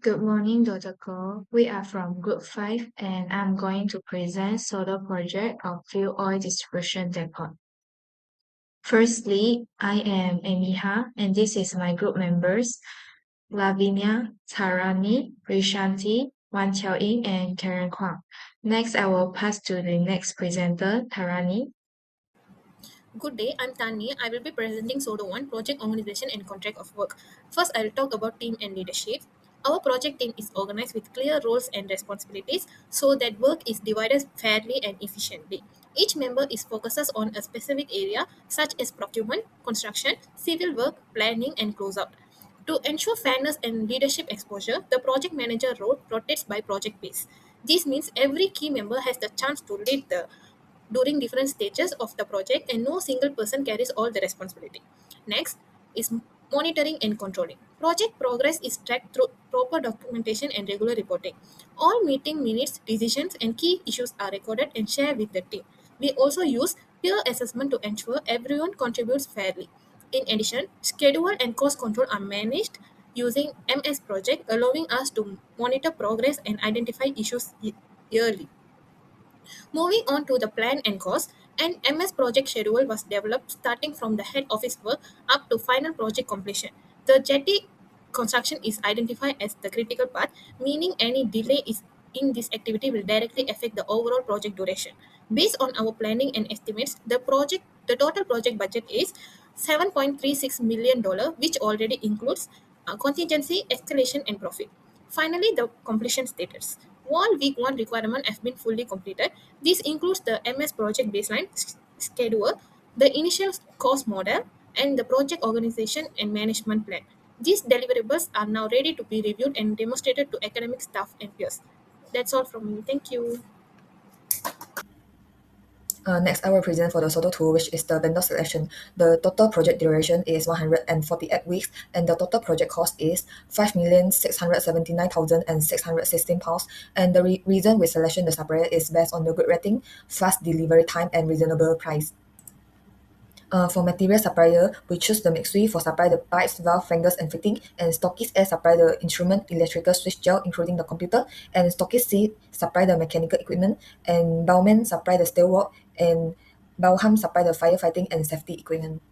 Good morning, Dr. Ko. We are from Group 5 and I'm going to present SODOR project of fuel oil distribution depot. Firstly, I am Emiha and this is my group members, Lavinia, Tarani, Rishanti, Wan Xiaoying, and Karen Kwang. Next, I will pass to the next presenter, Tarani. Good day, I'm Tani. I will be presenting SODO 1 Project Organization and Contract of Work. First, I will talk about team and leadership. Our project team is organized with clear roles and responsibilities so that work is divided fairly and efficiently. Each member is focuses on a specific area such as procurement, construction, civil work, planning, and closeout. To ensure fairness and leadership exposure, the project manager role rotates by project base. This means every key member has the chance to lead the during different stages of the project and no single person carries all the responsibility. Next is monitoring and controlling. Project progress is tracked through proper documentation and regular reporting. All meeting minutes, decisions, and key issues are recorded and shared with the team. We also use peer assessment to ensure everyone contributes fairly. In addition, schedule and cost control are managed using MS Project, allowing us to monitor progress and identify issues yearly. Moving on to the plan and cost, an MS project schedule was developed starting from the head office work up to final project completion. The jetty construction is identified as the critical path, meaning any delay is in this activity will directly affect the overall project duration. Based on our planning and estimates, the total project budget is $7.36 million, which already includes contingency, escalation, and profit. Finally, the completion status. All week 1 requirement have been fully completed. This includes the MS project baseline schedule, the initial cost model, and the project organization and management plan. These deliverables are now ready to be reviewed and demonstrated to academic staff and peers. That's all from me. Thank you. Next, I will present for the SODO 2, which is the vendor selection. The total project duration is 148 weeks, and the total project cost is £5,679,616. And the reason we selection the supplier is based on the good rating, fast delivery time, and reasonable price. For material supplier, we choose the Mixui for supply the pipes, valve, flanges, and fitting, and Stockist A supply the instrument, electrical switch gel, including the computer, and Stockist C supply the mechanical equipment, and Bowman supply the steelwork, and Bauham supply the firefighting and safety equipment.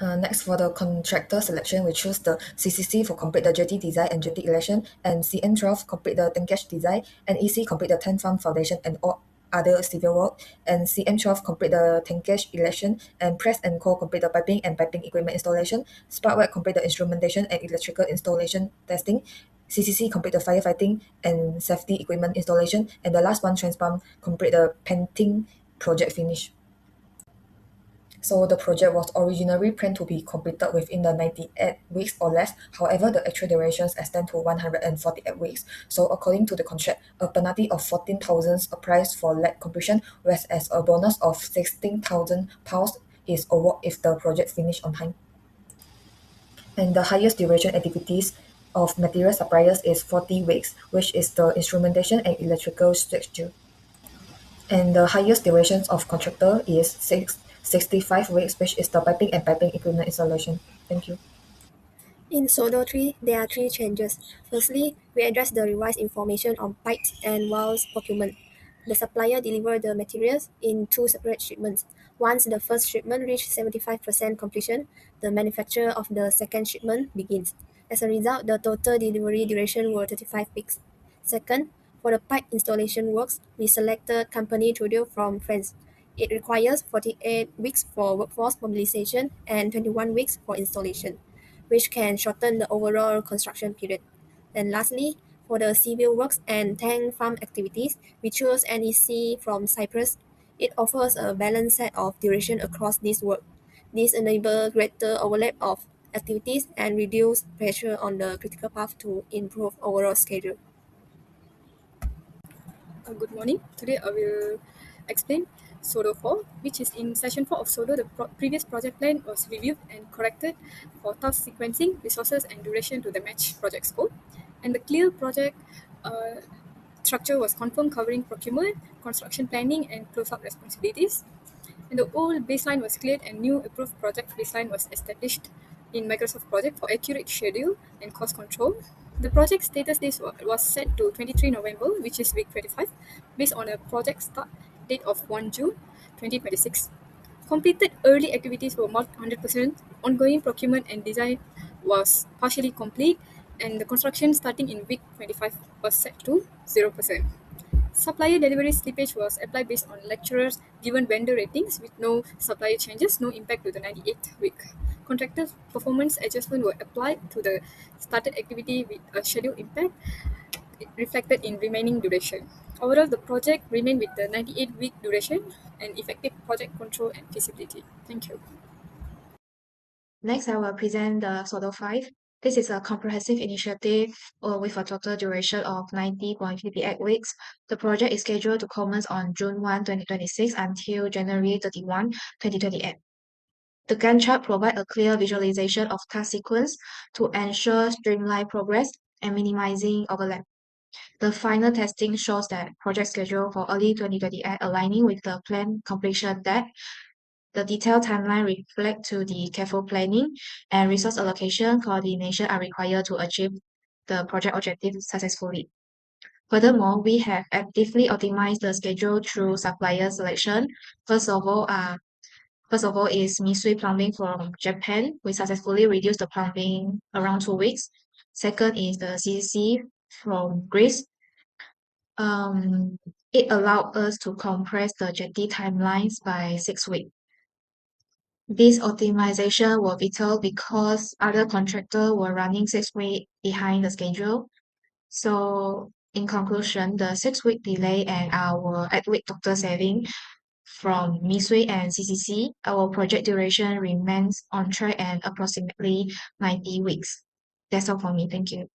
Next, for the contractor selection, we choose the CCC for complete the jetty design and jetty erection, and CN12 complete the tankage design, and EC complete the tank farm foundation and all other civil work, and CM12 complete the tankage erection, and Press and Co complete the piping and piping equipment installation, Sparkwork complete the instrumentation and electrical installation testing, CCC complete the firefighting and safety equipment installation, and the last one, Transpump, complete the painting project finish. So the project was originally planned to be completed within the 98 weeks or less. However, the actual durations extend to 148 weeks. So according to the contract, a penalty of 14,000 applies for late completion, whereas a bonus of £16,000 is awarded if the project finished on time. And the highest duration activities of material suppliers is 40 weeks, which is the instrumentation and electrical structure. And the highest durations of contractor is 65 weeks, which is the piping and piping equipment installation. Thank you. In SODO 3, there are three changes. Firstly, we address the revised information on pipes and valves procurement. The supplier delivered the materials in two separate shipments. Once the first shipment reached 75% completion, the manufacture of the second shipment begins. As a result, the total delivery duration was 35 weeks. Second, for the pipe installation works, we selected company Trudeau from France. It requires 48 weeks for workforce mobilization and 21 weeks for installation, which can shorten the overall construction period. And lastly, for the civil works and tank farm activities, we chose NEC from Cyprus. It offers a balanced set of duration across this work. This enables greater overlap of activities and reduce pressure on the critical path to improve overall schedule. Good morning. Today I will explain SODO 4, which is in session 4 of SODO. The previous project plan was reviewed and corrected for task sequencing, resources, and duration to the match project scope. And the clear project structure was confirmed, covering procurement, construction planning, and closeout responsibilities. And the old baseline was cleared and new approved project baseline was established in Microsoft Project for accurate schedule and cost control. The project status date was set to 23 November, which is week 25, based on a project start date of 1 June 2026. Completed early activities were marked 100%, ongoing procurement and design was partially complete, and the construction starting in week 25 was set to 0%. Supplier delivery slippage was applied based on lecturers given vendor ratings with no supplier changes, no impact to the 98th week. Contractor performance adjustment were applied to the started activity with a schedule impact reflected in remaining duration. Overall, the project remained with the 98-week duration and effective project control and feasibility. Thank you. Next, I will present the SODOR 5. This is a comprehensive initiative with a total duration of 90.58 weeks. The project is scheduled to commence on June 1, 2026 until January 31, 2028. The Gantt chart provides a clear visualization of task sequence to ensure streamlined progress and minimizing overlap. The final testing shows that project schedule for early 2028 aligning with the planned completion date. The detailed timeline reflect to the careful planning and resource allocation coordination are required to achieve the project objective successfully. Furthermore, we have actively optimized the schedule through supplier selection. First of all is Misui Plumbing from Japan. We successfully reduced the plumbing around 2 weeks. Second is the CCC from Greece. It allowed us to compress the jetty timelines by 6 weeks. This optimization was vital because other contractors were running 6 weeks behind the schedule. So, in conclusion, the 6-week delay and our 8-week total saving from Misui and CCC, our project duration remains on track and approximately 90 weeks. That's all for me. Thank you.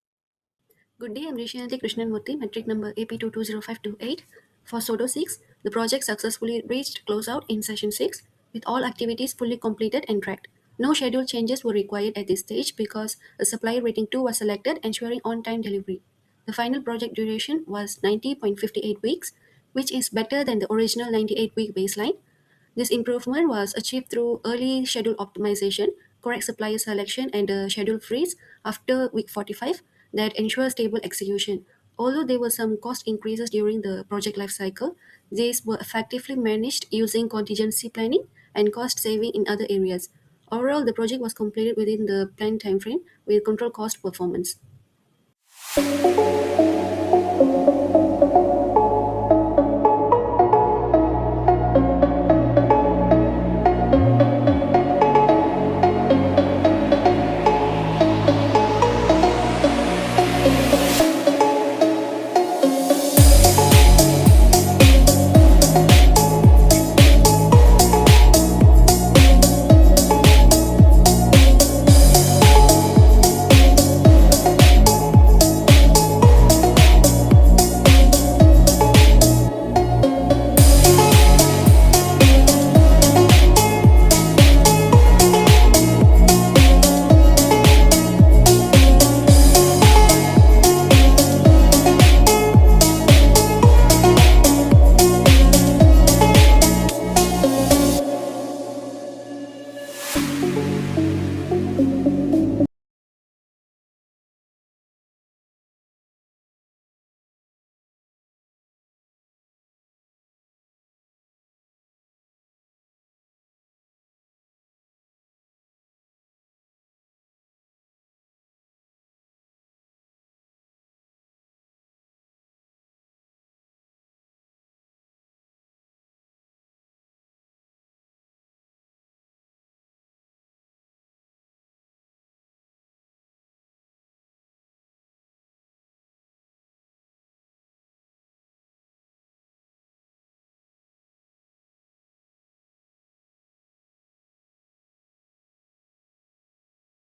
Good day, I'm Rishanti Krishnamurthy, metric number AP220528. For SODO 6, the project successfully reached closeout in session 6, with all activities fully completed and tracked. No schedule changes were required at this stage because a supplier rating 2 was selected, ensuring on-time delivery. The final project duration was 90.58 weeks, which is better than the original 98-week baseline. This improvement was achieved through early schedule optimization, correct supplier selection, and a schedule freeze after week 45 that ensure stable execution. Although there were some cost increases during the project life cycle, these were effectively managed using contingency planning and cost saving in other areas. Overall, the project was completed within the planned timeframe with control cost performance.